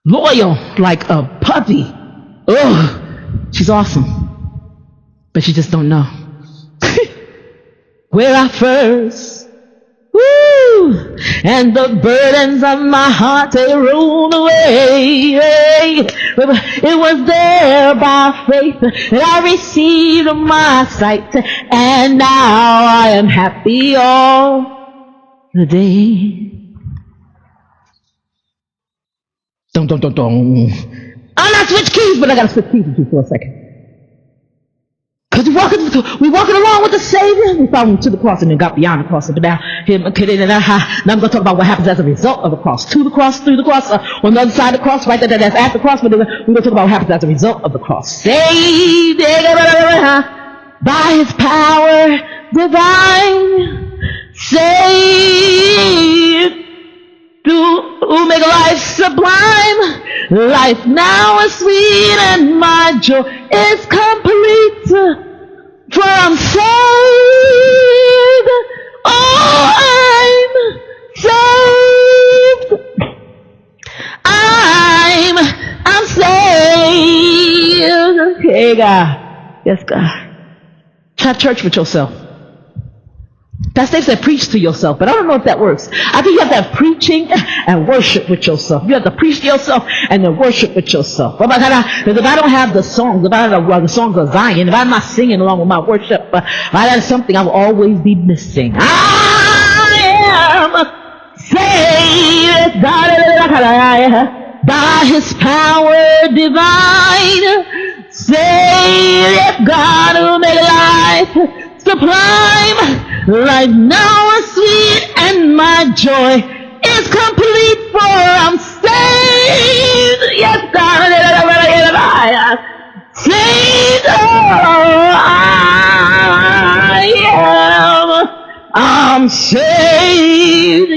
loyal like a puppy. Ugh, she's awesome, but you just don't know. Where I first, woo, and the burdens of my heart they rolled away. It was there by faith that I received my sight, and now I am happy all the day. Don't. I'm not switch keys, but I gotta switch keys with you for a second. Because we walking along with the Savior. We found him to the cross and then got beyond the cross. But now I'm going to talk about what happens as a result of the cross. To the cross, through the cross, on the other side of the cross, right there, that's at the cross. But we're going to talk about what happens as a result of the cross. Saved by his power divine. Saved to make life sublime. Life now is sweet and my joy is complete. For I'm saved. Oh, I'm saved. I'm saved. Okay, God. Yes, God. Try church with yourself. Pastor said preach to yourself, but I don't know if that works. I think you have to have preaching and worship with yourself. You have to preach to yourself and then worship with yourself. Because if I don't have the songs, if I don't have the songs of Zion, if I'm not singing along with my worship, that is something I will always be missing. I am saved by his power divine. Saved, God who made life sublime. Life now is sweet and my joy is complete, for I'm saved. Yes, God, saved. I'm saved.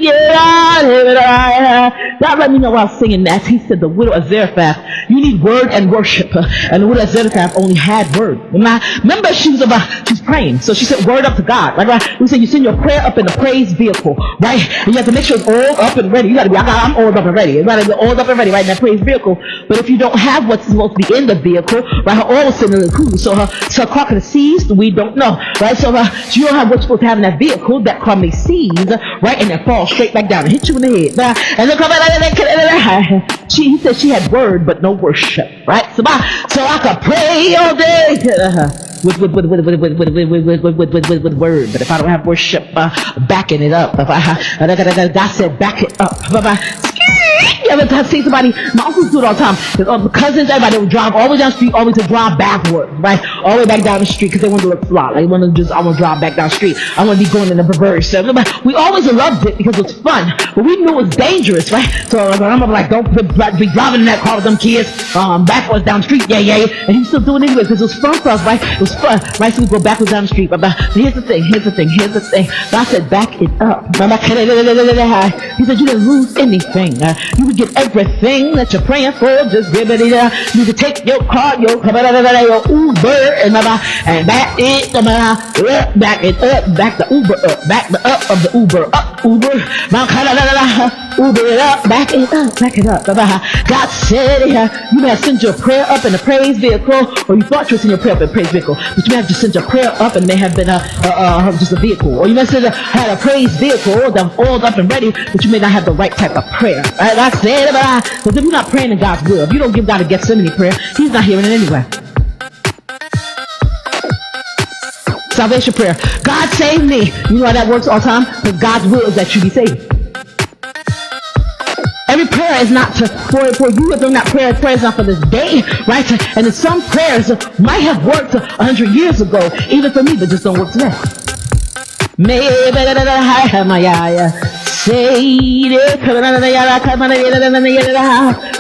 God let me know while I was singing that. He said, the widow of Zarephath, you need word and worship. And the widow of Zarephath only had word. Remember, she's praying. So she said word up to God. Right? We said you send your prayer up in the praise vehicle. Right? And you have to make sure it's all up and ready. You got to be, I'm all up and ready. You got to be all up and ready right in that praise vehicle. But if you don't have what's supposed to be in the vehicle, right, her oil is sitting in the cruise. So her crock of the seeds, we don't know. Right? So you don't have what's supposed to have in that vehicle, that crummy seeds, right? And it falls straight back down and hit you in the head. And then he said she had word but no worship, right? So I could pray all day with word, but if I don't have worship backing it up, God said back it up. You ever see somebody? My uncles do it all the time. Cousins, everybody would drive all the way down the street, always to drive backwards, right? All the way back down the street because they want to look flat. Like, I want to drive back down the street. I want to be going in the reverse. We always loved it because it was fun, but we knew it was dangerous, right? So I'm like, don't be driving in that car with them kids backwards down the street, yeah. And he still doing it anyway because it was fun for us, right? It was fun, right? So we go backwards down the street. But here's the thing. God said, back it up. He said, you didn't lose anything. You would get everything that you're praying for. Just give it. You can take your car, your Uber, and back it up, back the Uber up, back the up of the Uber, up Uber, Uber it up, back it up. God said, you may have sent your prayer up in a praise vehicle, or you thought you were sending your prayer up in a praise vehicle, but you may have just sent your prayer up and may have been just a vehicle, or you may have had a praise vehicle that was oiled up and ready, but you may not have the right type of prayer. Right? I said, because if you're not praying in God's will, if you don't give God a Gethsemane prayer, he's not hearing it anyway. Salvation prayer. God save me. You know how that works all the time? Because God's will is that you be saved. Every prayer is not for you. If not prayer is not for this day, right? And then some prayers might have worked 100 years ago, even for me, but just don't work today.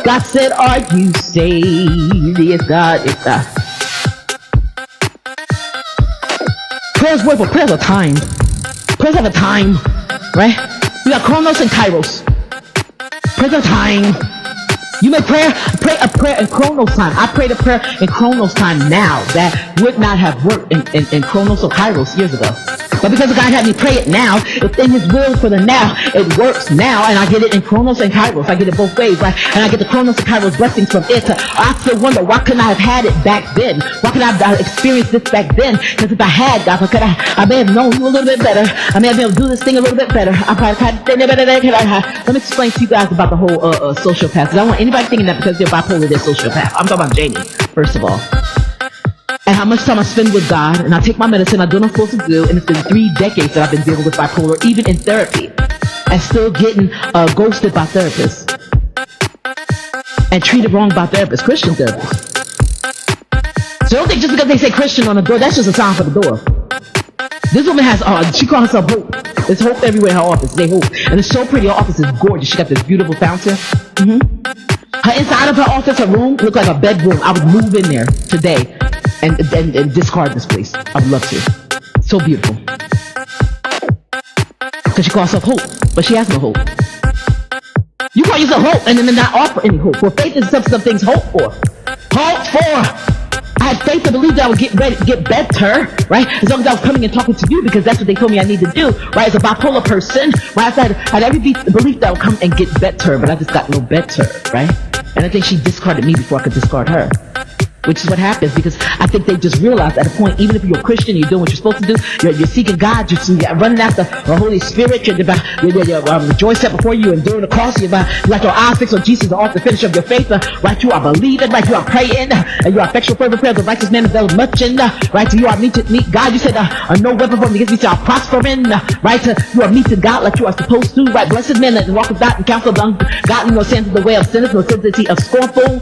God said, are you saved? Yes, God, yes, God. Prayers work, but prayers are time. Prayers have a time, right? You got Chronos and Kairos. Prayers are time. You may pray a prayer in Chronos time. I prayed a prayer in Chronos time now that would not have worked in Chronos or Kairos years ago. But because God had me pray it now, it's in His will for the now. It works now, and I get it in Chronos and Kairos. I get it both ways, right? And I get the Chronos and Kairos blessings from it. I still wonder, why couldn't I have had it back then? Why couldn't I have experienced this back then? Because if I had, God, I may have known you a little bit better. I may have been able to do this thing a little bit better. I probably had let me explain to you guys about the whole sociopath. Because I don't want anybody thinking that because they're bipolar, they're sociopath. I'm talking about Jamie, first of all. And how much time I spend with God, and I take my medicine, I do what I'm supposed to do, and it's been 3 decades that I've been dealing with bipolar, even in therapy, and still getting ghosted by therapists, and treated wrong by therapists, Christian therapists. So don't think just because they say Christian on the door, that's just a sign for the door. This woman has, she calls herself Hope. There's hope everywhere in her office. They hope. And it's so pretty. Her office is gorgeous. She got this beautiful fountain. Her inside of her office, her room, looked like a bedroom. I would move in there today and discard this place. I'd love to. So beautiful. Because she calls herself Hope, but she has no hope. You call yourself Hope and then not offer any hope. Well, faith is some things hope for. Hope for. I had faith to believe that I would get better, right? As long as I was coming and talking to you, because that's what they told me I need to do, right? As a bipolar person, right? I had every belief that I would come and get better, but I just got no better, right? And I think she discarded me before I could discard her. Which is what happens, because I think they just realize at a point, even if you're a Christian, you're doing what you're supposed to do, you're seeking God, you're running after the Holy Spirit, you're joy set before you, and during the cross, you got your eyes fixed on Jesus, the author, finisher of your faith, right? You are believing, right? You are praying, and you are effectual fervent prayers of righteous men avail much, and right? You are meeting God. You said, no weapon formed against me shall prospering, right? You are meeting God like you are supposed to, right? Blessed men that walk with God and counsel of ungodly, nor stand in the way of sinners, nor sit the seat of scornful,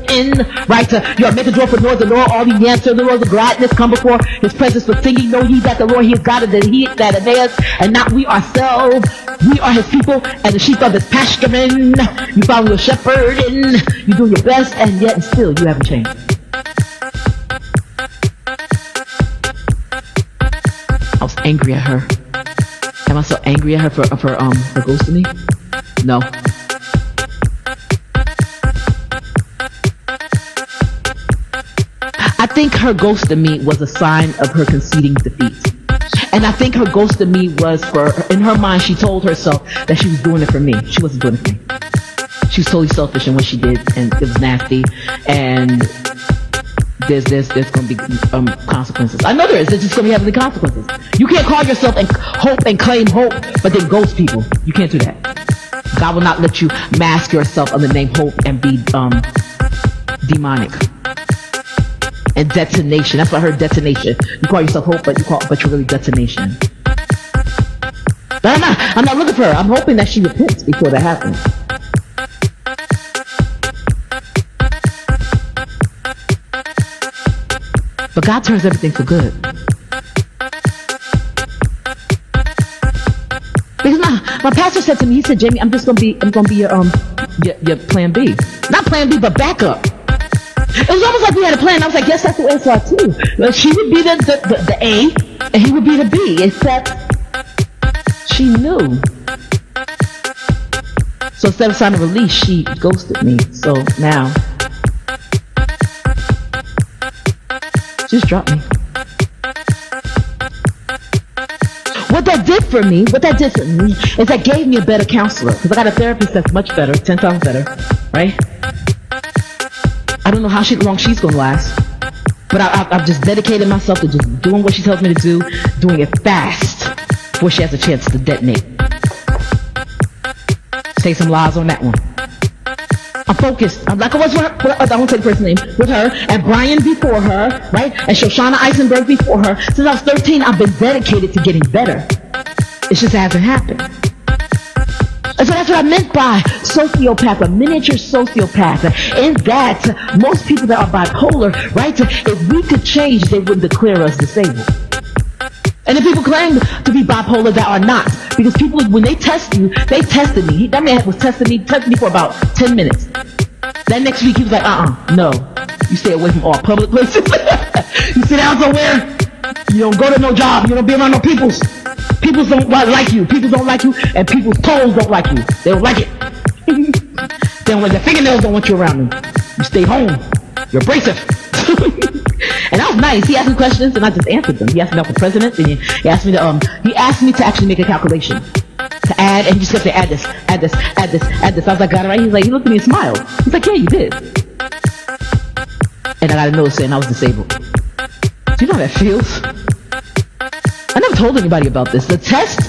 right? You are making joy for the Lord, all the answers, the Lord, the gladness come before His presence with singing. Know ye that the Lord, He is God, and that He that avails, and not we ourselves. We are His people, and the sheep of His pasturing. You follow your shepherd, and you do your best, and yet and still you haven't changed. I was angry at her. Am I so angry at her for ghosting me? No. I think her ghosting me was a sign of her conceding defeat. And I think her ghosting me was in her mind, she told herself that she was doing it for me. She wasn't doing it for me. She was totally selfish in what she did, and it was nasty. And there's going to be consequences. I know there is. There's just going to be heavily consequences. You can't call yourself and hope and claim hope, but then ghost people. You can't do that. God will not let you mask yourself under the name hope and be demonic. And detonation. That's why I heard detonation. You call yourself hope, but you're really detonation. But I'm not looking for her. I'm hoping that she repents before that happens. But God turns everything for good. Because my pastor said to me, he said, Jamie, I'm gonna be your plan B. Not plan B, but backup. It was almost like we had a plan. I was like, yes, that's the way I saw it too. Well, she would be the A, and he would be the B, except she knew. So instead of signing a release, she ghosted me. So now, just dropped me. What that did for me is that gave me a better counselor. Because I got a therapist that's much better, 10 times better, right? I don't know how long she's going to last. But I've just dedicated myself to just doing what she tells me to do, doing it fast before she has a chance to detonate. Say some lies on that one. I'm focused. I'm like I was with her, I won't say the first name, with her, and Brian before her, right? And Shoshana Eisenberg before her. Since I was 13, I've been dedicated to getting better. It just hasn't happened. And so that's what I meant by sociopath, a miniature sociopath. In that, most people that are bipolar, right, if we could change, they wouldn't declare us disabled. And if people claim to be bipolar that are not, because people, when they test you, they tested me. That man was tested me for about 10 minutes. That next week he was like, no. You stay away from all public places. You sit down somewhere, you don't go to no job, you don't be around no peoples. People don't like you. People don't like you, and people's toes don't like you. They don't like it. They don't like their fingernails. Don't want you around them. You stay home. You're abrasive. And that was nice. He asked me questions and I just answered them. He asked me about the president and he asked me to actually make a calculation. To add, and he just kept saying, add this. I was like, got it right? He's like, he looked at me and smiled. He's like, yeah, you did. And I got a notice saying I was disabled. Do you know how that feels? I never told anybody about this. The test,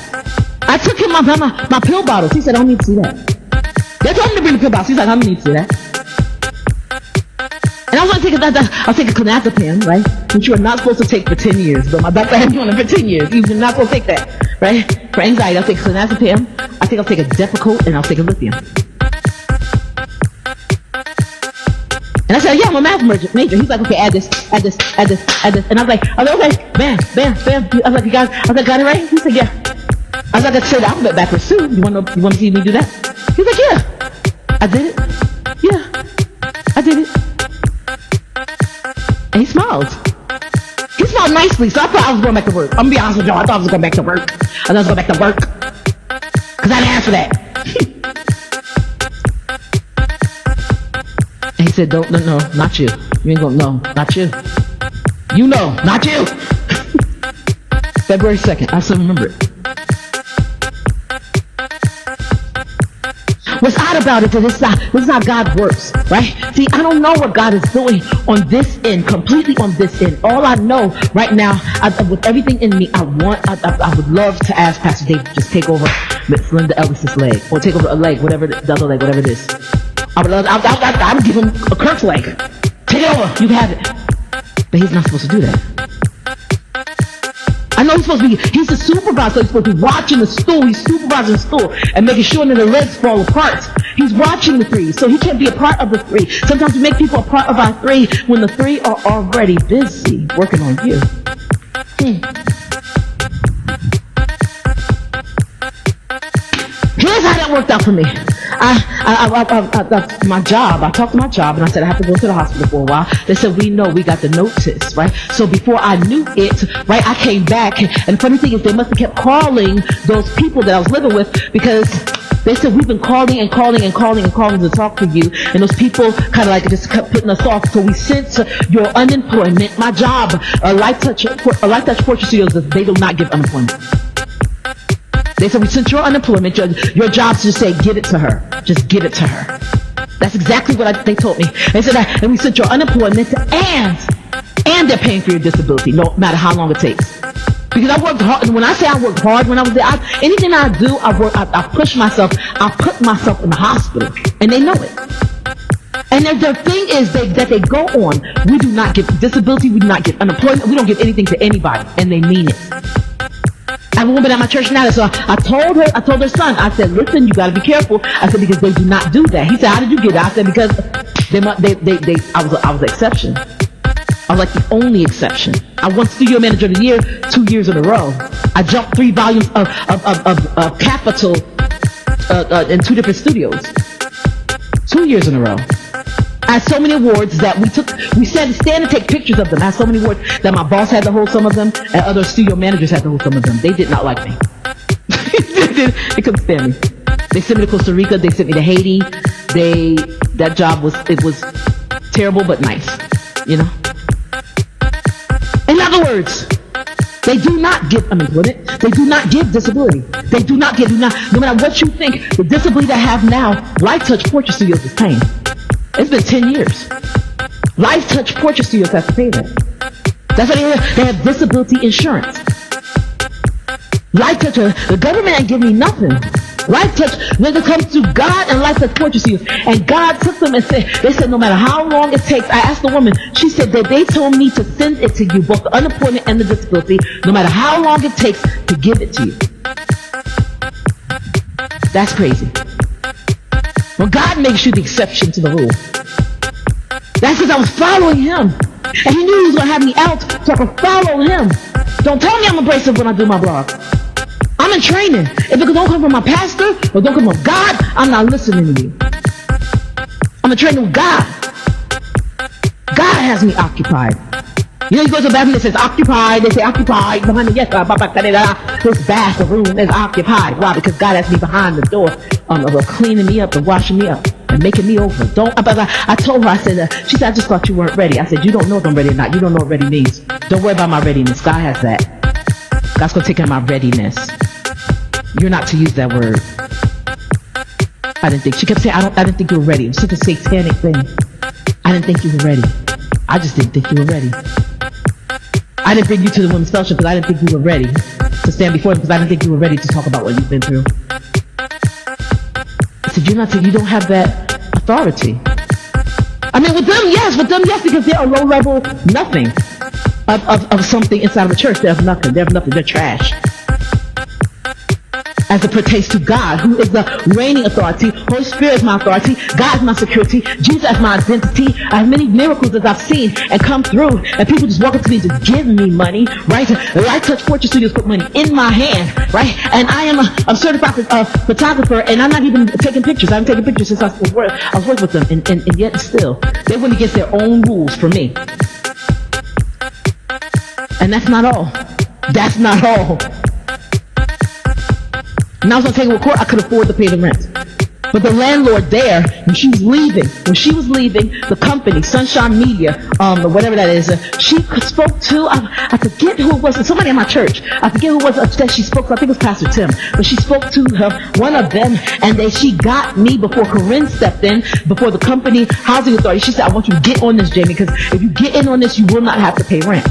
I took him my pill bottles. He said, I don't need to see that. They told him to bring the pill bottles. He's like, I don't need to see that. And I was going to take a clonazepam, right? Which you are not supposed to take for 10 years. But my doctor had me on it for 10 years. You're not supposed to take that, right? For anxiety, I'll take clonazepam. I think I'll take a Depakote and I'll take a lithium. And I said, yeah, I'm a math major. He's like, okay, add this. And I was like, okay, bam. I was like, got it right? He said, yeah. I was like, I said the alphabet backwards too. You want to see me do that? He's like, yeah. I did it. Yeah, I did it. And he smiled. He smiled nicely, so I thought I was going back to work. I'm gonna be honest with y'all, I thought I was going back to work. Because I didn't ask for that. And he said, no, not you. You ain't gonna, no, not you. You know, not you. February 2nd, I still remember it. What's odd about it is this is how God works, right? See, I don't know what God is doing on this end, completely on this end. All I know right now, with everything in me, I would love to ask Pastor Dave to just take over Miss Linda Ellis's leg, or take over a leg, whatever the other leg, whatever it is. I would give him a Kirk's leg. Take it over, you can have it. But he's not supposed to do that. I know he's the supervisor, so he's supposed to be watching the stool. He's supervising the stool and making sure that the legs fall apart. He's watching the three, so he can't be a part of the three. Sometimes we make people a part of our three when the three are already busy working on you. Here's how that worked out for me. My job, I talked to my job and I said I have to go to the hospital for a while. They said, we know, we got the notice, right? So before I knew it, right, I came back, and the funny thing is they must have kept calling those people that I was living with, because they said, we've been calling to talk to you, and those people kind of like just kept putting us off. So we sent your unemployment, my job, Life Touch Portrait Studios, they do not give unemployment. They said, we sent your unemployment, your job to just say, give it to her. Just give it to her. That's exactly what they told me. They said that, and we sent your unemployment, and they're paying for your disability, no matter how long it takes. Because I worked hard. And when I say I worked hard when I was there, anything I do, I push myself. I put myself in the hospital, and they know it. And their thing is that they go on. We do not give disability. We do not give unemployment. We don't give anything to anybody, and they mean it. I have a woman at my church now, so I told her son, I said, listen, you gotta be careful. I said, because they do not do that. He said, how did you get it? I said, because I was the exception. I was like the only exception. I won Studio Manager of the Year 2 years in a row. I jumped 3 volumes of Capital in 2 different studios. 2 years in a row. I had so many awards that we stand and take pictures of them. I had so many awards that my boss had to hold some of them, and other studio managers had to hold some of them. They did not like me. They couldn't stand me. They sent me to Costa Rica. They sent me to Haiti. That job was terrible but nice, you know. In other words, they do not give unemployment. They do not give disability. They do not give. No matter what you think, the disability I have now, Life Touch Portrait Studios is paying. It's been 10 years. Life Touch Portrait Studios has to pay that. That's why they have disability insurance. Life Touch, the government ain't giving me nothing. Life Touch, when it comes to God and Life Touch Portrait Studios, and God took them and they said no matter how long it takes. I asked the woman, she said that they told me to send it to you, both the unemployment and the disability, no matter how long it takes to give it to you. That's crazy. Well, God makes you the exception to the rule. That's because I was following him. And he knew he was going to have me out so I could follow him. Don't tell me I'm abrasive when I do my blog. I'm in training. If it don't come from my pastor or don't come from God, I'm not listening to you. I'm in training with God. God has me occupied. You know, you go to the bathroom, it says occupied. They say occupied behind the this bathroom is occupied. Why? Because God has me behind the door of cleaning me up and washing me up. and making me over. I told her, I said, she said, I just thought you weren't ready. I said, you don't know if I'm ready or not. You don't know what ready means. Don't worry about my readiness. God has that. God's going to take care of my readiness. You're not to use that word. I didn't think. She kept saying, I didn't think you were ready. It was such a satanic thing. I didn't think you were ready. I just didn't think you were ready. I didn't bring you to the women's fellowship because I didn't think you were ready to stand before them because I didn't think you were ready to talk about what you've been through. I said, you don't have that authority. I mean, with them, yes, because they're a low level nothing of something inside of the church. They have nothing. They're trash. As it pertains to God, who is the reigning authority. Holy Spirit is my authority. God is my security. Jesus is my identity. I have many miracles that I've seen and come through, and people just walk up to me and just give me money, right? Light Touch Portrait Studios put money in my hand, right? And I am a certified photographer, and I'm not even taking pictures. I haven't taken pictures since I was working with them, and yet still, they went against their own rules for me. And that's not all. That's not all. And I was going to take it to court, I could afford to pay the rent. But the landlord there, when she was leaving, the company, Sunshine Media, or whatever that is, she spoke to, I forget who it was, somebody in my church. I forget who it was that she spoke to. I think it was Pastor Tim. But she spoke to one of them, and she got me before Corinne stepped in, before the company housing authority. She said, I want you to get on this, Jamie, because if you get in on this, you will not have to pay rent.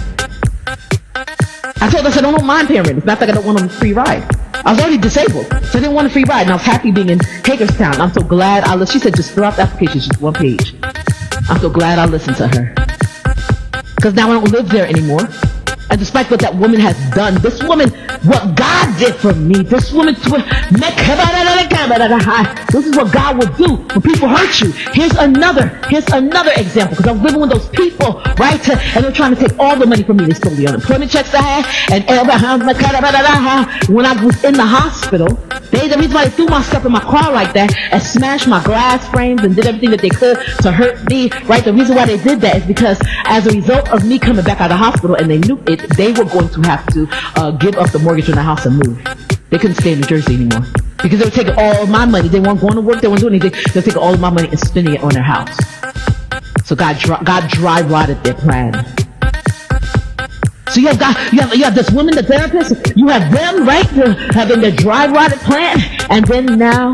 I told her, I said, I don't mind paying rent. It's not like I don't want a free ride. I was already disabled, so I didn't want a free ride, and I was happy being in Hagerstown. I'm so glad she said, just fill out the application, just one page. I'm so glad I listened to her. Because now I don't live there anymore. And despite what that woman has done, this woman, what God did for me, this woman, this is what God will do when people hurt you. Here's another example, because I was living with those people, right? And they're trying to take all the money from me. They stole the unemployment checks I had, and when I was in the hospital, the reason why they threw my stuff in my car like that and smashed my glass frames and did everything that they could to hurt me, right? The reason why they did that is because as a result of me coming back out of the hospital, and they knew it, they were going to have to give up the mortgage on the house and move. They couldn't stay in New Jersey anymore because they were taking all my money. They weren't going to work. They weren't doing anything. They were taking all of my money and spending it on their house. So God dry rotted their plan. So you have this woman, the therapist. You have them, right, having their dry rotted plan, and then now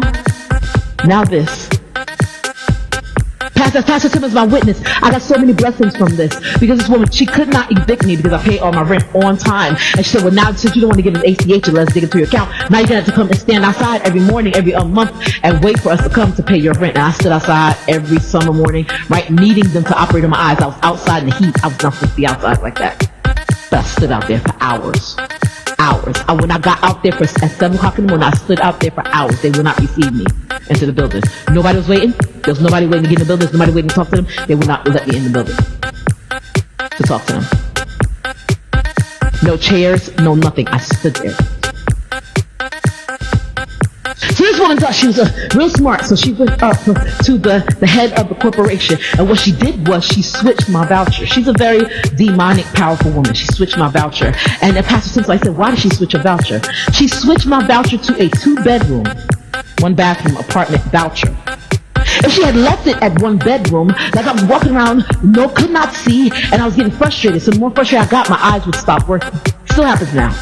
this. Pastor Tim is my witness. I got so many blessings from this because this woman, she could not evict me because I paid all my rent on time. And she said, well, now since you don't want to give an ACH, let's dig into your account. Now you're going to have to come and stand outside every morning, every month, and wait for us to come to pay your rent. And I stood outside every summer morning, right, needing them to operate on my eyes. I was outside in the heat. I was not supposed to be outside like that. But I stood out there for hours. When I got out there at 7 o'clock in the morning, I stood out there for hours. They would not receive me into the building. Nobody was waiting. There was nobody waiting to get in the building. There was nobody waiting to talk to them. They would not let me in the building to talk to them. No chairs, no nothing. I stood there. So this woman thought she was real smart, so she went up to the head of the corporation, and what she did was she switched my voucher. She's a very demonic, powerful woman. She switched my voucher, and Pastor Simpson, I said, why did she switch a voucher? She switched my voucher to a 2-bedroom, 1-bathroom apartment voucher. If she had left it at 1 bedroom, like I was walking around, could not see, and I was getting frustrated. So the more frustrated I got, my eyes would stop working. Still happens now.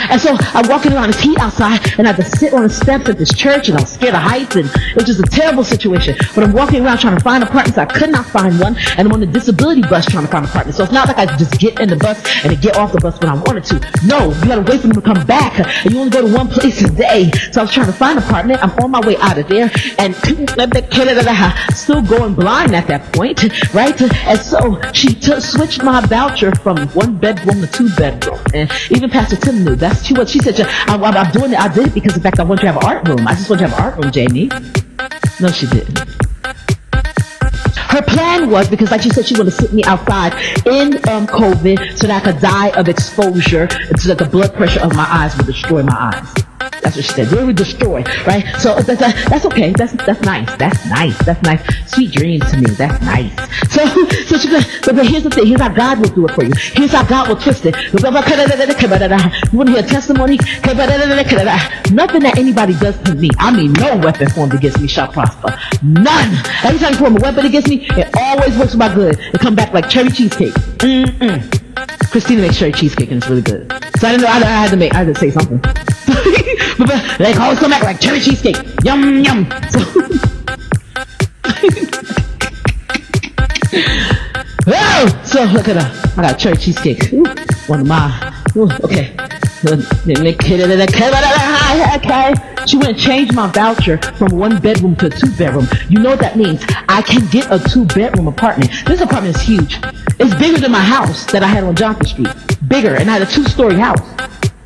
And so I'm walking around, it's heat outside, and I had to sit on the steps at this church, and I was scared of heights, and it was just a terrible situation. But I'm walking around trying to find apartments. I could not find one, and I'm on the disability bus trying to find an apartment. So it's not like I just get in the bus and get off the bus when I wanted to. No, you gotta wait for them to come back, and you only go to one place a day. So I was trying to find an apartment. I'm on my way out of there, and still going blind at that point, right? And so she switched my voucher from 1 bedroom to 2 bedroom. And even Pastor Tim knew that's what she said. I'm doing it. I did it because, in fact, I want you to have an art room. I just want you to have an art room, Jamie. No, she didn't. Her plan was, because like she said, she wanted to sit me outside in COVID so that I could die of exposure, so that the blood pressure of my eyes would destroy my eyes. That's what she said. They were destroyed, right? So that's okay. That's nice. That's nice. That's nice. Sweet dreams to me. That's nice. So but here's the thing. Here's how God will do it for you. Here's how God will twist it. You want to hear a testimony? Nothing that anybody does to me. I mean, no weapon formed against me shall prosper. None. Every time you form a weapon against me, it always works for my good. It come back like cherry cheesecake. Christina makes cherry cheesecake and it's really good. So I didn't know. I had to say something. But they always come back like cherry cheesecake. Yum yum. So, oh, so look at that. I got cherry cheesecake. Ooh, one of my. Ooh, okay. Okay. She went and changed my voucher from 1 bedroom to a 2 bedroom. You know what that means? I can get a 2 bedroom apartment. This apartment is huge. It's bigger than my house that I had on Johnson Street. Bigger, and I had a 2-story house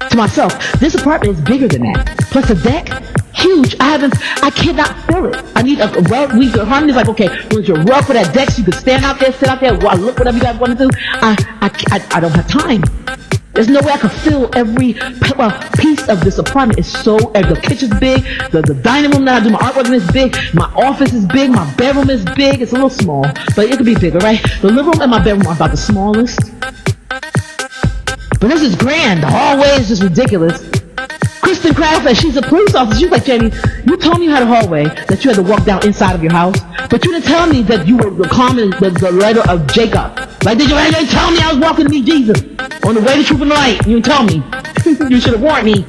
to myself. This apartment is bigger than that. Plus a deck, huge. I cannot fill it. I need a Harmony's like, okay, once you're rough for that deck, so you can stand out there, sit out there, look whatever you guys want to do. I don't have time. There's no way I could fill every piece of this apartment. It's so, the kitchen's big, the dining room that I do my artwork in is big, my office is big, my bedroom is big. It's a little small, but it could be bigger, right? The living room and my bedroom are about the smallest. But this is grand. The hallway is just ridiculous. Kristen Kraft, she's a police officer. She's like, Jamie, you told me you had a hallway, that you had to walk down inside of your house, but you didn't tell me that you were climbing the letter of Jacob. Like, did you tell me I was walking to meet Jesus on the way to Truth and Light? You didn't tell me. You should have warned me.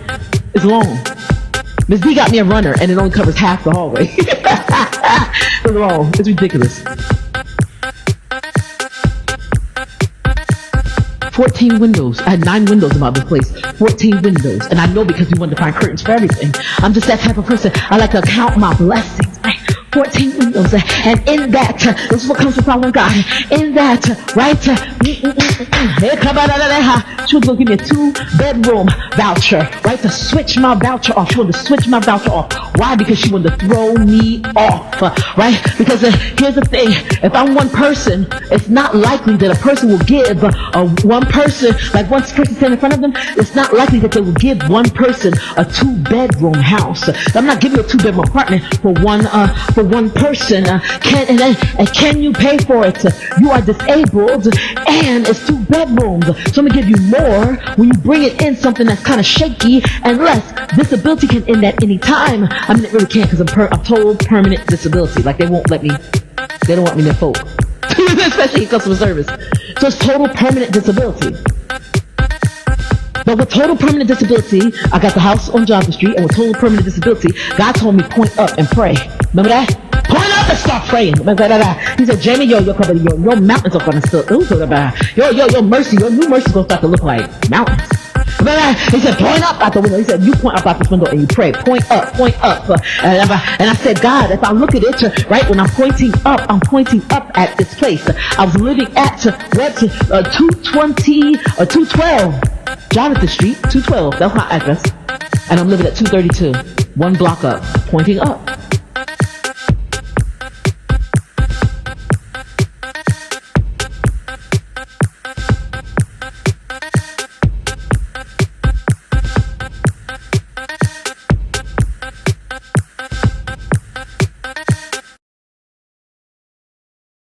It's long. Miss D got me a runner, and it only covers half the hallway. It's long. It's ridiculous. 14 windows. I had 9 windows in my other place. 14 windows. And I know because we wanted to find curtains for everything. I'm just that type of person. I like to count my blessings. Right? 14 windows. And in that, this is what comes from following God. In that, right? She was going to give me a 2-bedroom voucher. Right? To switch my voucher off. She wanted to switch my voucher off. Why? Because she wanted to throw me off. Right? Because here's the thing. If I'm one person, it's not likely that a person will give one person, like one person standing in front of them, it's not likely that they will give one person a 2-bedroom house. I'm not giving you a 2-bedroom apartment for one person. Can you pay for it? You are disabled and it's 2 bedrooms. So I'm gonna give you more when you bring it in something that's kind of shaky and less. Disability can end at any time. I mean, it really can't because I'm total permanent disability. Like they won't let me. They don't want me to folk. Especially in customer service. So it's total permanent disability. But with total permanent disability, I got the house on Johnson Street, and with total permanent disability, God told me point up and pray. Remember that? Point up and start praying. He said, Jamie, your mountains are gonna still your mercy, your new mercy is gonna start to look like mountains. He said, point up out the window. He said, you point up out this window and you pray. Point up. And I said, God, if I look at it, right, when I'm pointing up at this place. I was living at 220 or 212 Jonathan Street, 212. That's my address. And I'm living at 232, 1 block up, pointing up.